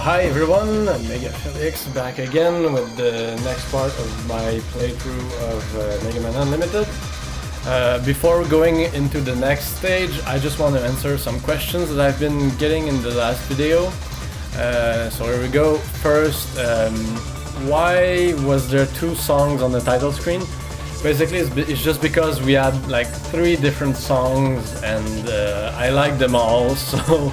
Hi everyone, MegaPhilX back again with the next part of my playthrough of Megaman Unlimited. Before going into the next stage, I just want to answer some questions that I've been getting in the last video. So here we go. First, why was there 2 songs on the title screen? Basically, it's just because we had like 3 different songs and I like them all, so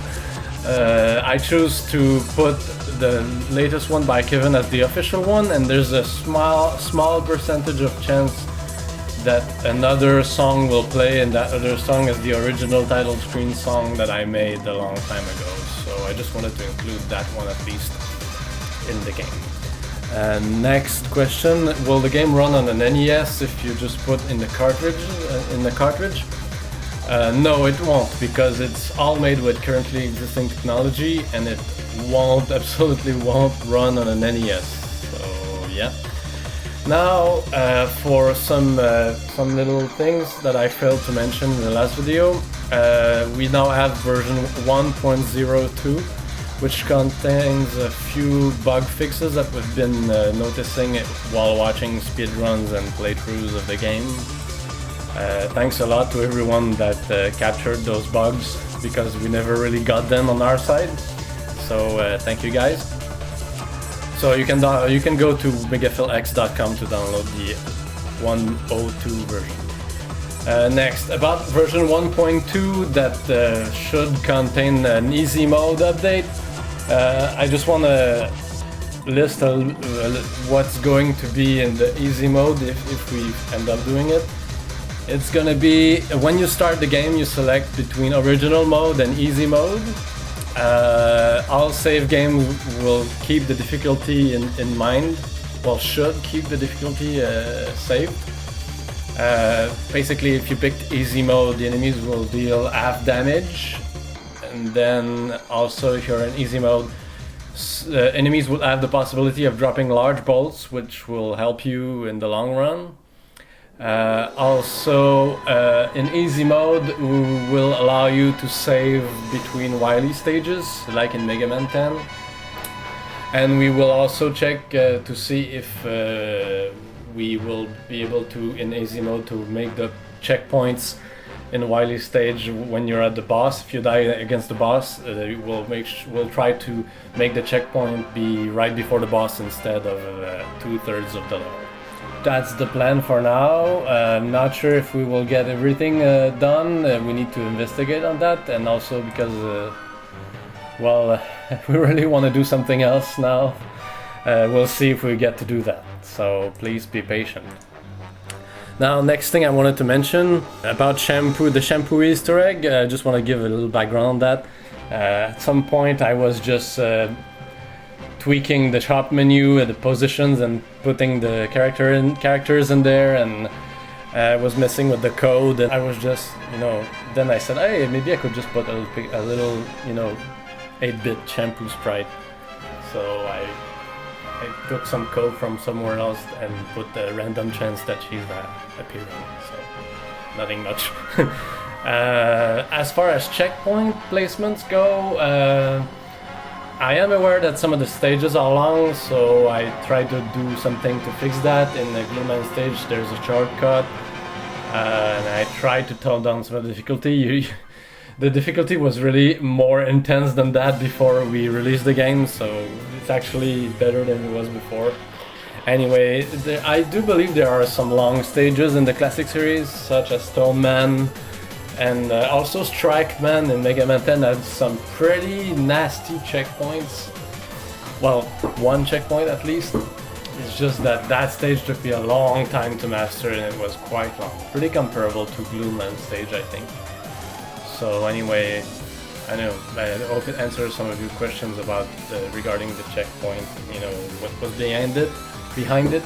I choose to put the latest one by Kevin as the official one, and there's a small percentage of chance that another song will play, and that other song is the original title screen song that I made a long time ago. So I just wanted to include that one at least in the game. Next question: will the game run on an NES if you just put in the cartridge? No, it won't, because it's all made with currently existing technology, and it absolutely won't run on an NES. So yeah. Now for some little things that I failed to mention in the last video, we now have version 1.02, which contains a few bug fixes that we've been noticing while watching speedruns and playthroughs of the game. Thanks a lot to everyone that captured those bugs, because we never really got them on our side. So thank you guys. So you can go to MegaPhilX.com to download the 1.02 version. Next, about version 1.2 that should contain an easy mode update. I just want to list what's going to be in the easy mode if we end up doing it. It's gonna be, when you start the game, you select between original mode and easy mode. All save games will keep the difficulty in mind. Well, should keep the difficulty saved. Basically, if you picked easy mode, the enemies will deal half damage. And then also, if you're in easy mode, enemies will have the possibility of dropping large bolts, which will help you in the long run. Also, in easy mode will allow you to save between wily stages, like in Megaman 10. And we will also check to see if we will be able to, in easy mode, to make the checkpoints in wily stage when you're at the boss. If you die against the boss, we'll try to make the checkpoint be right before the boss instead of 2/3 of the level. That's the plan for now. I'm not sure if we will get everything done. We need to investigate on that, and also because, well, we really want to do something else now. We'll see if we get to do that, so please be patient. Now, next thing I wanted to mention about the shampoo Easter egg. I just want to give a little background on that. At some point I was just tweaking the shop menu and the positions and putting the characters in there, and I was messing with the code, and I was just, then I said, hey, maybe I could just put a little 8-bit shampoo sprite. So I took some code from somewhere else and put the random chance that she's appearing, so nothing much. As far as checkpoint placements go, I am aware that some of the stages are long, so I tried to do something to fix that. In the RainbowMan Stage there's a shortcut, and I tried to tone down some of the difficulty. The difficulty was really more intense than that before we released the game, so it's actually better than it was before. Anyway, I do believe there are some long stages in the classic series, such as Stone Man, and also Strike Man in Megaman 10 had some pretty nasty checkpoints. Well, one checkpoint at least. It's just that stage took me a long time to master, and it was quite long. Pretty comparable to Blue Man Stage, I think. So anyway, I hope it answers some of your questions about regarding the checkpoint. What was behind it.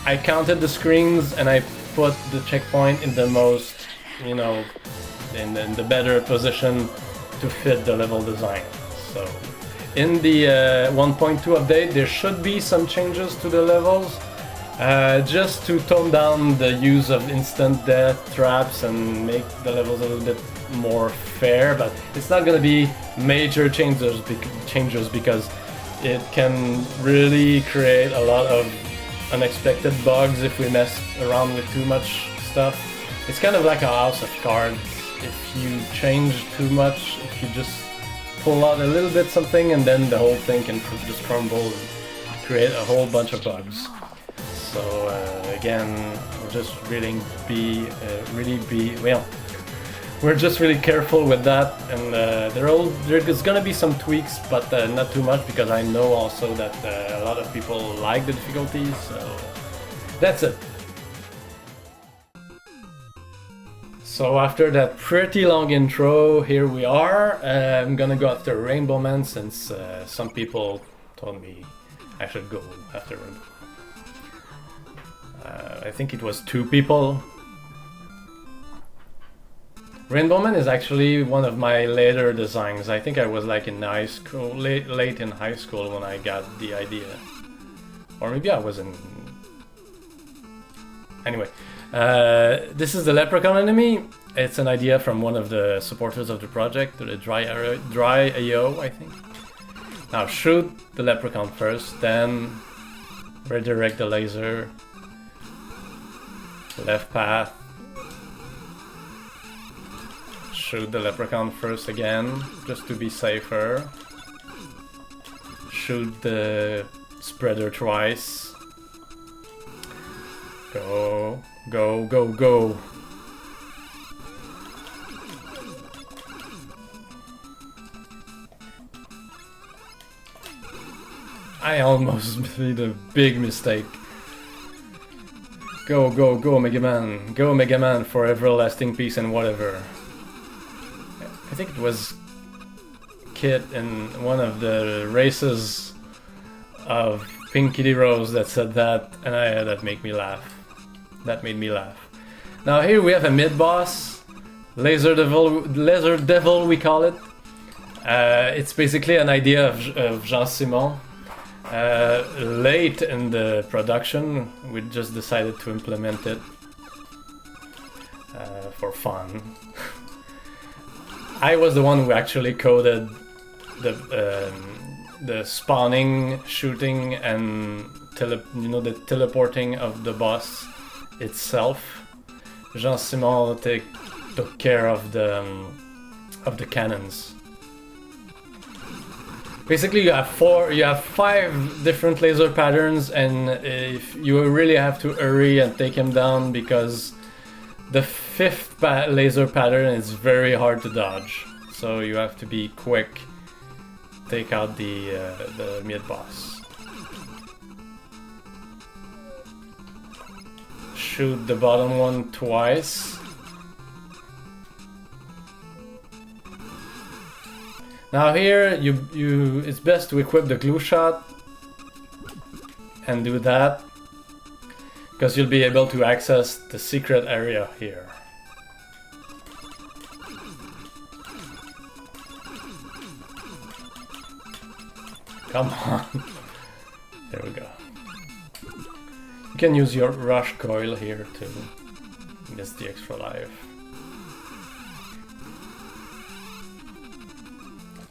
I counted the screens, and I put the checkpoint in the most, in the better position to fit the level design. So in the 1.2 update there should be some changes to the levels. just to tone down the use of instant death traps and make the levels a little bit more fair, but it's not gonna be major changes because it can really create a lot of unexpected bugs if we mess around with too much stuff. It's kind of like a house of cards. If you change too much, if you just pull out a little bit something and then the whole thing can just crumble and create a whole bunch of bugs. So again, we'll just we're just really careful with that, and there's gonna be some tweaks, but not too much, because I know also that a lot of people like the difficulties, so that's it. So after that pretty long intro, here we are. I'm gonna go after RainbowMan, since some people told me I should go after Rainbow. I think it was 2 people. RainbowMan is actually one of my later designs. I think I was like in high school, late in high school when I got the idea. Or maybe I was in... Anyway, this is the Leprechaun Enemy. It's an idea from one of the supporters of the project, the Dry AO, I think. Now shoot the Leprechaun first, then redirect the laser. Left path. Shoot the Leprechaun first again, just to be safer. Shoot the spreader twice. Go, go, go, go. I almost made a big mistake. Go, go, go, Megaman. Go, Megaman, for everlasting peace and whatever. I think it was Kit in one of the races of Pink Kitty Rose that said that, and that made me laugh. That made me laugh. Now here we have a mid-boss, Laser Devil we call it. It's basically an idea of Jean-Simon. Late in the production, we just decided to implement it for fun. I was the one who actually coded the spawning, shooting, and the teleporting of the boss itself. Jean-Simon took care of the cannons. Basically, you have 5 different laser patterns, and if you really have to hurry and take him down, because the 5th laser pattern is very hard to dodge. So you have to be quick. Take out the mid boss. Shoot the bottom one twice. Now here, it's best to equip the glue shot and do that, because you'll be able to access the secret area here. Come on. There we go. You can use your rush coil here to miss the extra life.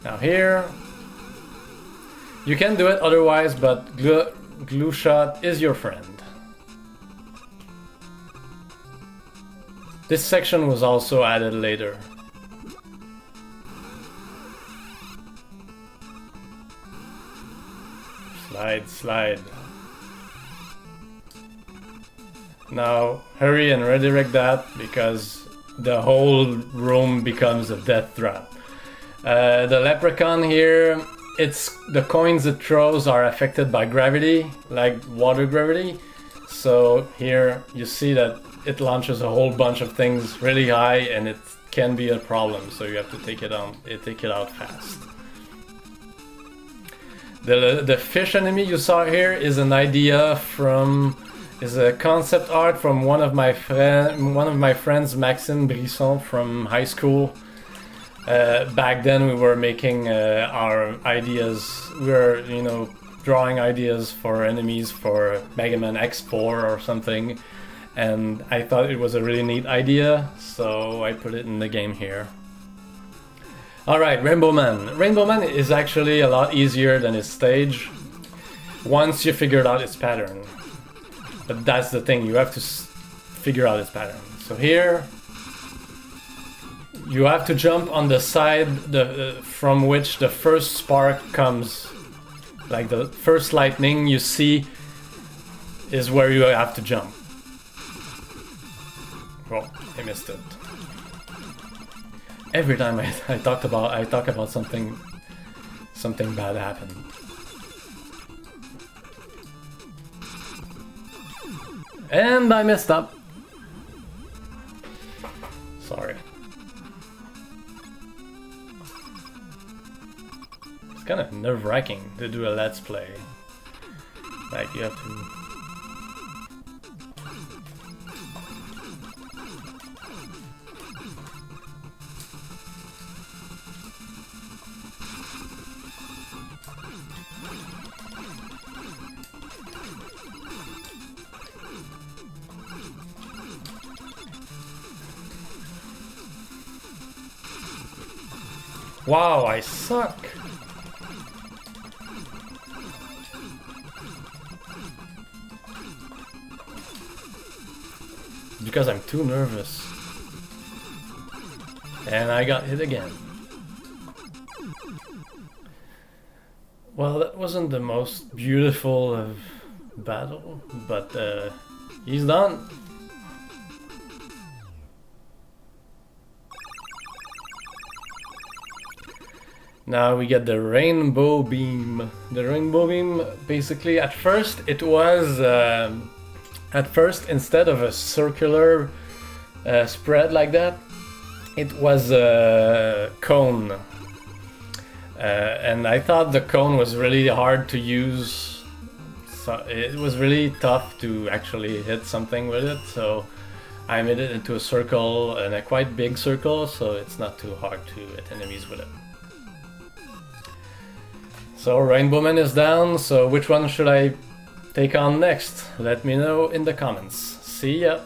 Now here, you can do it otherwise, but glue shot is your friend. This section was also added later. Slide, slide. Now hurry and redirect that, because the whole room becomes a death trap. The leprechaun here, the coins it throws are affected by gravity, like water gravity. So here you see that it launches a whole bunch of things really high, and it can be a problem. So you have to take it out fast. The fish enemy you saw here is an idea is a concept art from one of my friends, Maxime Brisson, from high school. Back then we were making our ideas. We were, drawing ideas for enemies for Megaman X4 or something, and I thought it was a really neat idea, so I put it in the game here. Alright, RainbowMan. RainbowMan is actually a lot easier than its stage once you figured out its pattern. But that's the thing, you have to figure out its pattern. So here, you have to jump on the side from which the first spark comes. Like the first lightning you see is where you have to jump. Oh, I missed it. Every time I talk about something bad happened. And I messed up. Sorry. It's kind of nerve-wracking to do a let's play. Like you have to... Wow, I suck! Because I'm too nervous. And I got hit again. Well, that wasn't the most beautiful of battle, but he's done. Now we get the rainbow beam. The rainbow beam, basically, at first it was, instead of a circular spread like that, it was a cone. And I thought the cone was really hard to use. So it was really tough to actually hit something with it, so I made it into a circle, and a quite big circle, so it's not too hard to hit enemies with it. So RainbowMan is down, so which one should I take on next? Let me know in the comments. See ya!